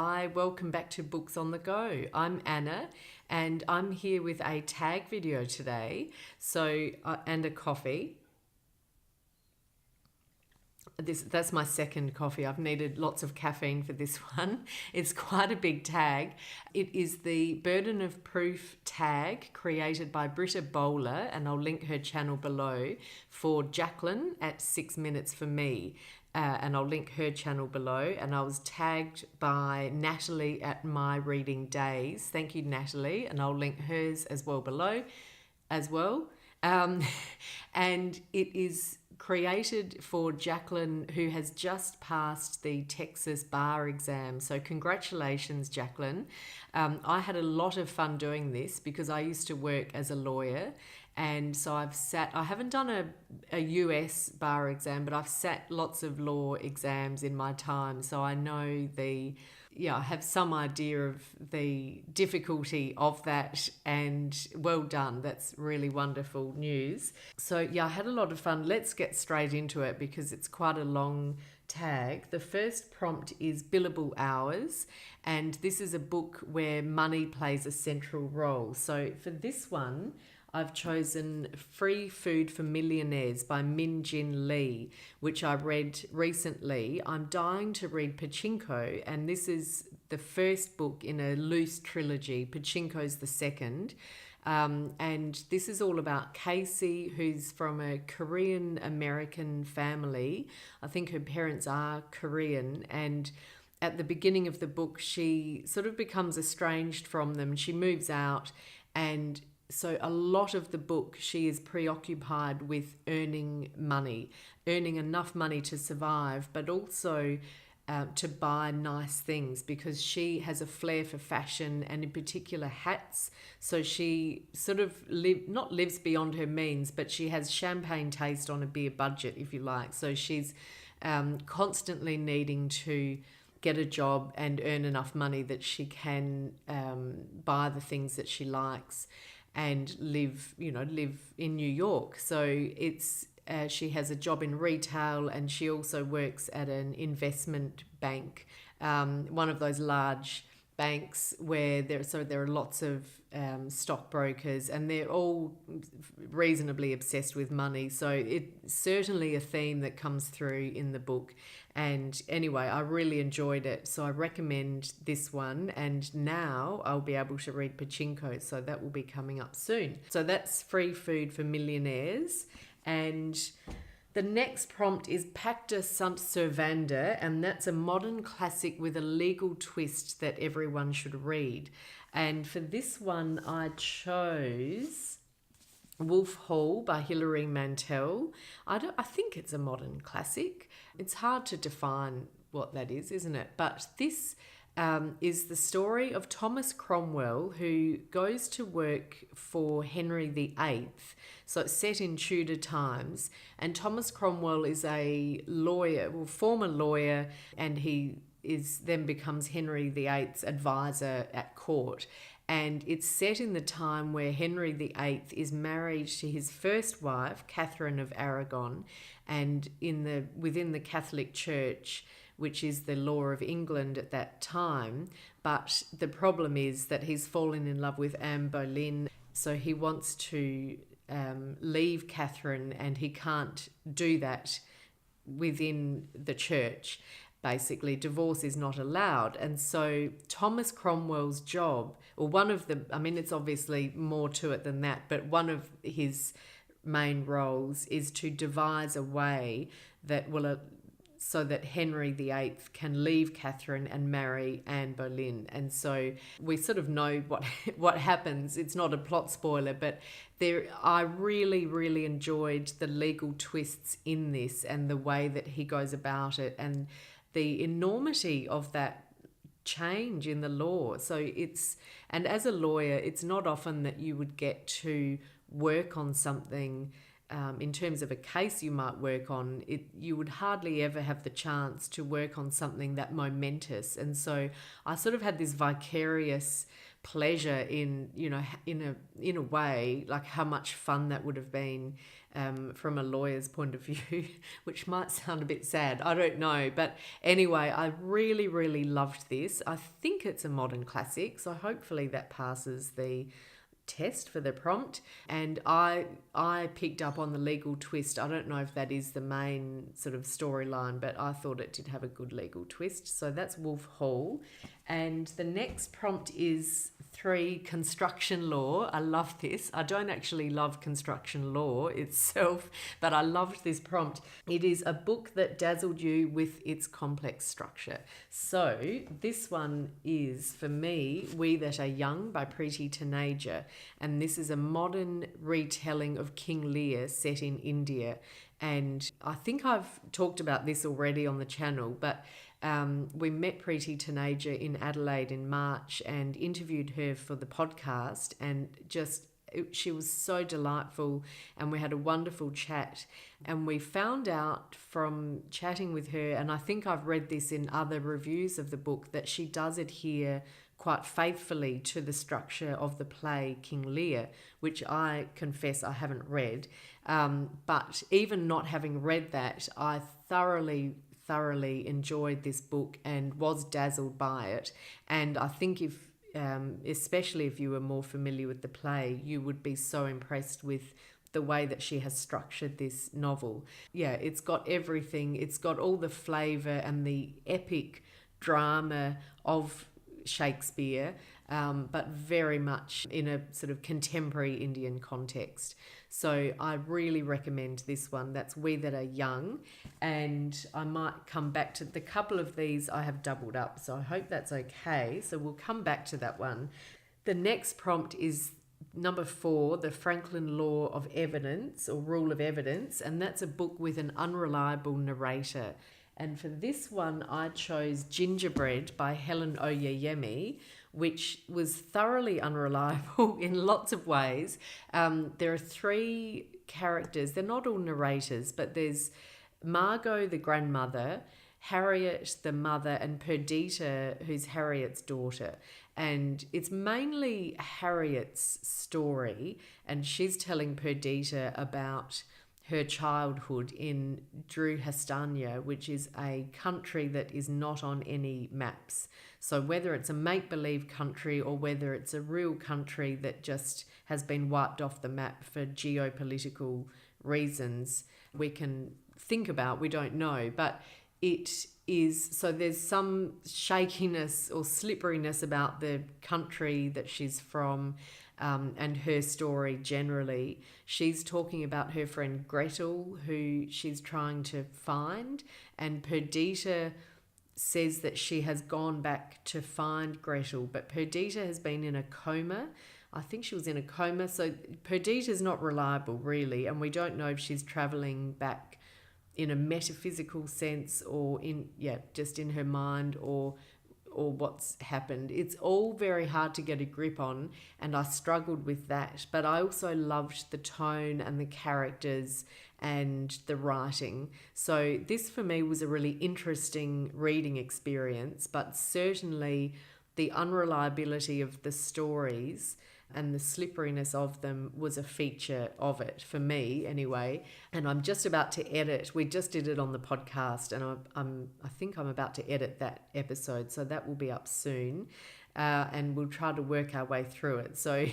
Hi, welcome back to Books on the Go. I'm Anna and I'm here with a tag video today. And a coffee. That's my second coffee. I've needed lots of caffeine for this one. It's quite a big tag. It is the Burden of Proof tag created by Britta, and I'll link her channel below, for Jaclyn at 6 Minutes for Me. And I'll link her channel below. And I was tagged by Natalie at My Reading Days. Thank you, Natalie. And I'll link hers as well below as well. And it is created for Jaclyn, who has just passed the Texas bar exam. So congratulations, Jaclyn. I had a lot of fun doing this because I used to work as a lawyer. And so I haven't done a US bar exam, but I've sat lots of law exams in my time. So I know I have some idea of the difficulty of that, and well done. That's really wonderful news. So yeah, I had a lot of fun. Let's get straight into it because it's quite a long tag. The first prompt is Billable Hours, and this is a book where money plays a central role. So for this one, I've chosen Free Food for Millionaires by Min-Jin Lee, which I read recently. I'm dying to read Pachinko, and this is the first book in a loose trilogy. Pachinko's the second. And this is all about Casey, who's from a Korean-American family. I think her parents are Korean, and at the beginning of the book, she sort of becomes estranged from them. She moves out, and so a lot of the book, she is preoccupied with earning money, earning enough money to survive, but also to buy nice things, because she has a flair for fashion and in particular hats. So she sort of not lives beyond her means, but she has champagne taste on a beer budget, if you like. So she's constantly needing to get a job and earn enough money that she can buy the things that she likes and live in New York. So it's she has a job in retail, and she also works at an investment bank, one of those large banks where there are lots of stockbrokers, and they're all reasonably obsessed with money. So it's certainly a theme that comes through in the book. And anyway, I really enjoyed it. So I recommend this one. And now I'll be able to read Pachinko. So that will be coming up soon. So that's Free Food for Millionaires. And the next prompt is Pacta Sunt Servanda. And that's a modern classic with a legal twist that everyone should read. And for this one, I chose Wolf Hall by Hilary Mantel. I think it's a modern classic. It's hard to define what that is, isn't it? But this is the story of Thomas Cromwell, who goes to work for Henry VIII. So it's set in Tudor times. And Thomas Cromwell is a lawyer, former lawyer, and he then becomes Henry VIII's advisor at court. And it's set in the time where Henry VIII is married to his first wife, Catherine of Aragon, and within the Catholic Church, which is the law of England at that time. But the problem is that he's fallen in love with Anne Boleyn, so he wants to leave Catherine, and he can't do that within the church. Basically, divorce is not allowed. And so Thomas Cromwell's job, or it's obviously more to it than that, but one of his main roles is to devise a way that will so that Henry VIII can leave Catherine and marry Anne Boleyn. And so we sort of know what happens. It's not a plot spoiler, but I really, really enjoyed the legal twists in this and the way that he goes about it and the enormity of that change in the law. And as a lawyer, it's not often that you would get to work on something. In terms of a case you might work on, you would hardly ever have the chance to work on something that momentous. And so I sort of had this vicarious pleasure in a way, like how much fun that would have been from a lawyer's point of view, which might sound a bit sad. I don't know. But anyway, I really, really loved this. I think it's a modern classic, so hopefully that passes the test for the prompt. And I picked up on the legal twist. I don't know if that is the main sort of storyline, but I thought it did have a good legal twist. So that's Wolf Hall. And the next prompt is 3, construction law. I love this. I don't actually love construction law itself, but I loved this prompt. It is a book that dazzled you with its complex structure. So this one is, for me, We That Are Young by Preti Taneja. And this is a modern retelling of King Lear set in India. And I think I've talked about this already on the channel, but we met Preti Taneja in Adelaide in March and interviewed her for the podcast, and she was so delightful, and we had a wonderful chat. And we found out from chatting with her, and I think I've read this in other reviews of the book, that she does adhere quite faithfully to the structure of the play King Lear, which I confess I haven't read. But even not having read that, I thoroughly enjoyed this book and was dazzled by it. And I think especially if you were more familiar with the play, you would be so impressed with the way that she has structured this novel. Yeah, it's got everything. It's got all the flavour and the epic drama of Shakespeare, but very much in a sort of contemporary Indian context. So I really recommend this one. That's We That Are Young. And I might come back to the couple of these I have doubled up, so I hope that's okay. So we'll come back to that one. The next prompt is number 4, The Franklin Law of Evidence, or Rule of Evidence, and that's a book with an unreliable narrator. And for this one, I chose Gingerbread by Helen Oyeyemi, which was thoroughly unreliable in lots of ways. There are 3 characters. They're not all narrators, but there's Margot, the grandmother, Harriet, the mother, and Perdita, who's Harriet's daughter. And it's mainly Harriet's story, and she's telling Perdita about her childhood in Drujastania, which is a country that is not on any maps. So whether it's a make-believe country or whether it's a real country that just has been wiped off the map for geopolitical reasons, we can think about, we don't know. But it is, so there's some shakiness or slipperiness about the country that she's from, and her story generally. She's talking about her friend Gretel, who she's trying to find, and Perdita says that she has gone back to find Gretel, but Perdita has been in a coma. I think she was in a coma, so Perdita's not reliable really, and we don't know if she's travelling back in a metaphysical sense or just in her mind or what's happened. It's all very hard to get a grip on, and I struggled with that. But I also loved the tone and the characters and the writing. So this for me was a really interesting reading experience, but certainly the unreliability of the stories and the slipperiness of them was a feature of it for me anyway. And I'm just about to edit. We just did it on the podcast, and I think I'm about to edit that episode, so that will be up soon. And we'll try to work our way through it. So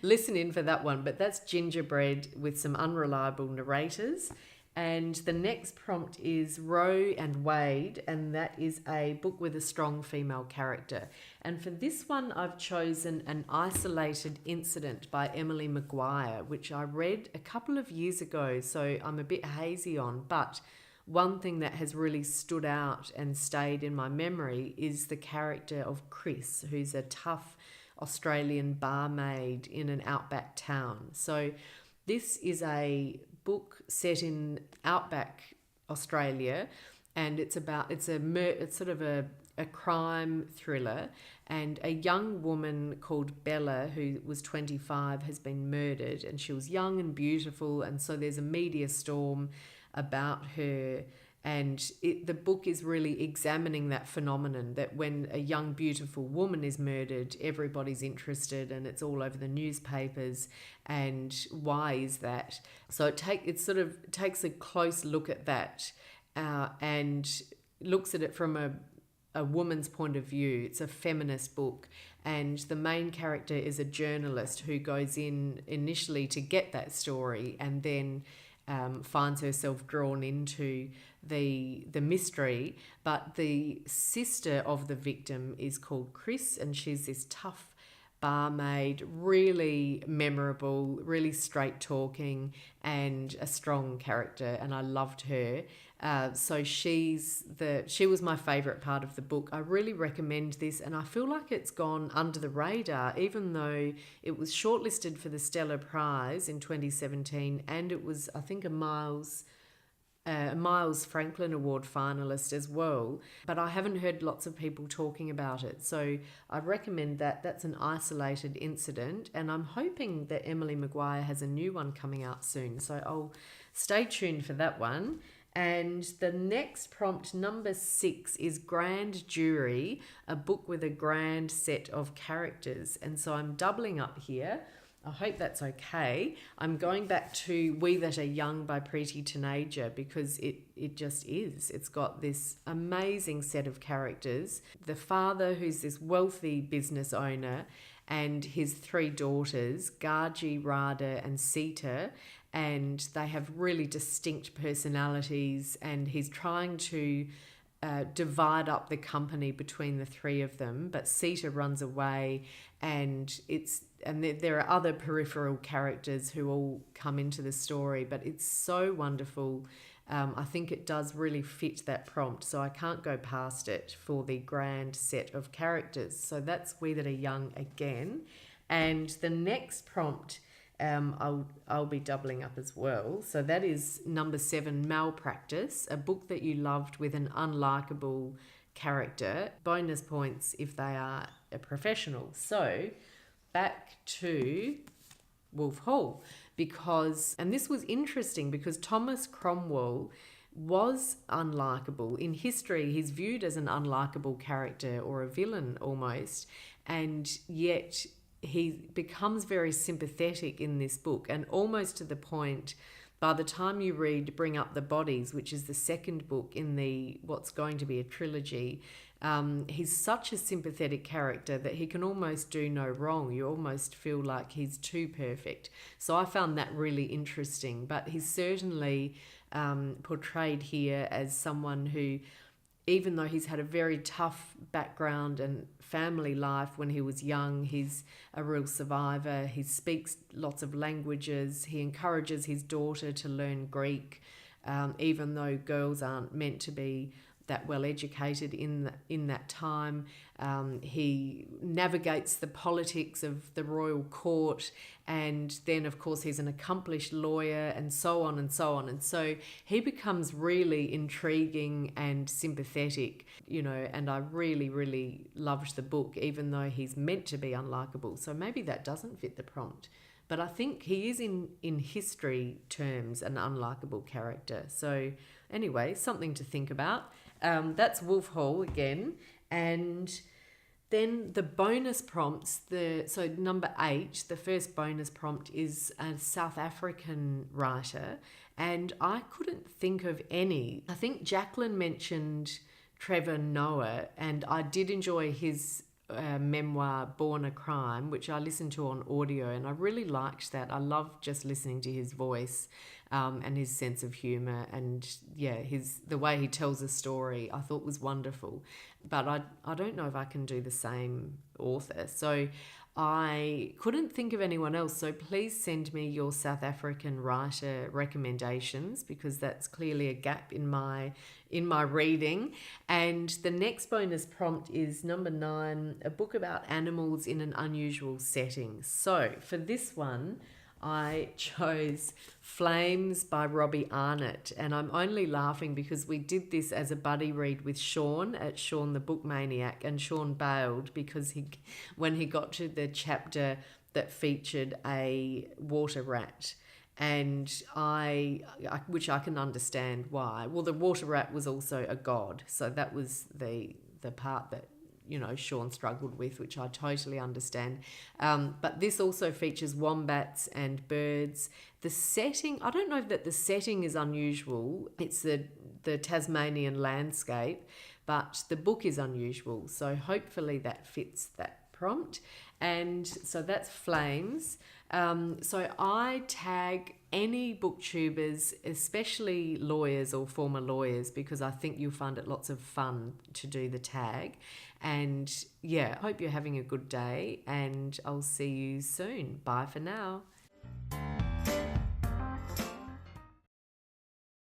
listen in for that one. But that's Gingerbread with some unreliable narrators. And the next prompt is Roe and Wade, and that is a book with a strong female character. And for this one, I've chosen An Isolated Incident by Emily Maguire, which I read a couple of years ago, so I'm a bit hazy on. But one thing that has really stood out and stayed in my memory is the character of Chris, who's a tough Australian barmaid in an outback town. So this is a book set in outback Australia, and it's sort of a crime thriller, and a young woman called Bella, who was 25, has been murdered, and she was young and beautiful, and so there's a media storm about her, And the book is really examining that phenomenon that when a young, beautiful woman is murdered, everybody's interested and it's all over the newspapers. And why is that? So it sort of takes a close look at that and looks at it from a woman's point of view. It's a feminist book, and the main character is a journalist who goes in initially to get that story and then finds herself drawn into the mystery. But the sister of the victim is called Chris, and she's this tough barmaid, really memorable, really straight talking, and a strong character, and I loved her. So she was my favourite part of the book. I really recommend this, and I feel like it's gone under the radar, even though it was shortlisted for the Stella Prize in 2017, and it was, I think, a Miles Franklin Award finalist as well, but I haven't heard lots of people talking about it. So I recommend that. That's an isolated incident, and I'm hoping that Emily Maguire has a new one coming out soon. So I'll stay tuned for that one. And the next prompt, number 6, is Grand Jury, a book with a grand set of characters. And so I'm doubling up here. I hope that's okay. I'm going back to We That Are Young by Preti Taneja because it just is. It's got this amazing set of characters. The father, who's this wealthy business owner, and his 3 daughters, Gaji, Radha and Sita, and they have really distinct personalities, and he's trying to divide up the company between the 3 of them, but Sita runs away, and there are other peripheral characters who all come into the story, but it's so wonderful. I think it does really fit that prompt, so I can't go past it for the grand set of characters. So that's We That Are Young again. And the next prompt, I'll be doubling up as well. So that is number 7, Malpractice, a book that you loved with an unlikable character. Bonus points if they are a professional. So back to Wolf Hall, and this was interesting because Thomas Cromwell was unlikable. In history, he's viewed as an unlikable character or a villain almost, and yet he becomes very sympathetic in this book, and almost to the point, by the time you read Bring Up the Bodies, which is the second book in what's going to be a trilogy, he's such a sympathetic character that he can almost do no wrong. You almost feel like he's too perfect. So I found that really interesting. But he's certainly portrayed here as someone who, even though he's had a very tough background and family life when he was young, he's a real survivor. He speaks lots of languages. He encourages his daughter to learn Greek, even though girls aren't meant to be that well educated in that time. He navigates the politics of the royal court, and then of course he's an accomplished lawyer, and so on and so on. And so he becomes really intriguing and sympathetic, and I really, really loved the book, even though he's meant to be unlikable. So maybe that doesn't fit the prompt. But I think he is in history terms an unlikable character. So anyway, something to think about. That's Wolf Hall again. And then the bonus prompts, so number 8, the first bonus prompt is a South African writer, and I couldn't think of any. I think Jaclyn mentioned Trevor Noah, and I did enjoy his memoir Born a Crime, which I listened to on audio, and I really liked that. I loved just listening to his voice and his sense of humour, and the way he tells a story I thought was wonderful. But I don't know if I can do the same author, so I couldn't think of anyone else. So please send me your South African writer recommendations, because that's clearly a gap in my reading. And the next bonus prompt is number 9, a book about animals in an unusual setting. So for this one, I chose Flames by Robbie Arnott, and I'm only laughing because we did this as a buddy read with Sean at Sean the Book Maniac, and Sean bailed because when he got to the chapter that featured a water rat, And which I can understand why. Well, the water rat was also a god, so that was the part that, you know, Sean struggled with, which I totally understand. But this also features wombats and birds. The setting, I don't know that the setting is unusual. It's the Tasmanian landscape, but the book is unusual. So hopefully that fits that prompt. And so that's Flames. So I tag any booktubers, especially lawyers or former lawyers, because I think you'll find it lots of fun to do the tag. And yeah, hope you're having a good day, and I'll see you soon. Bye for now.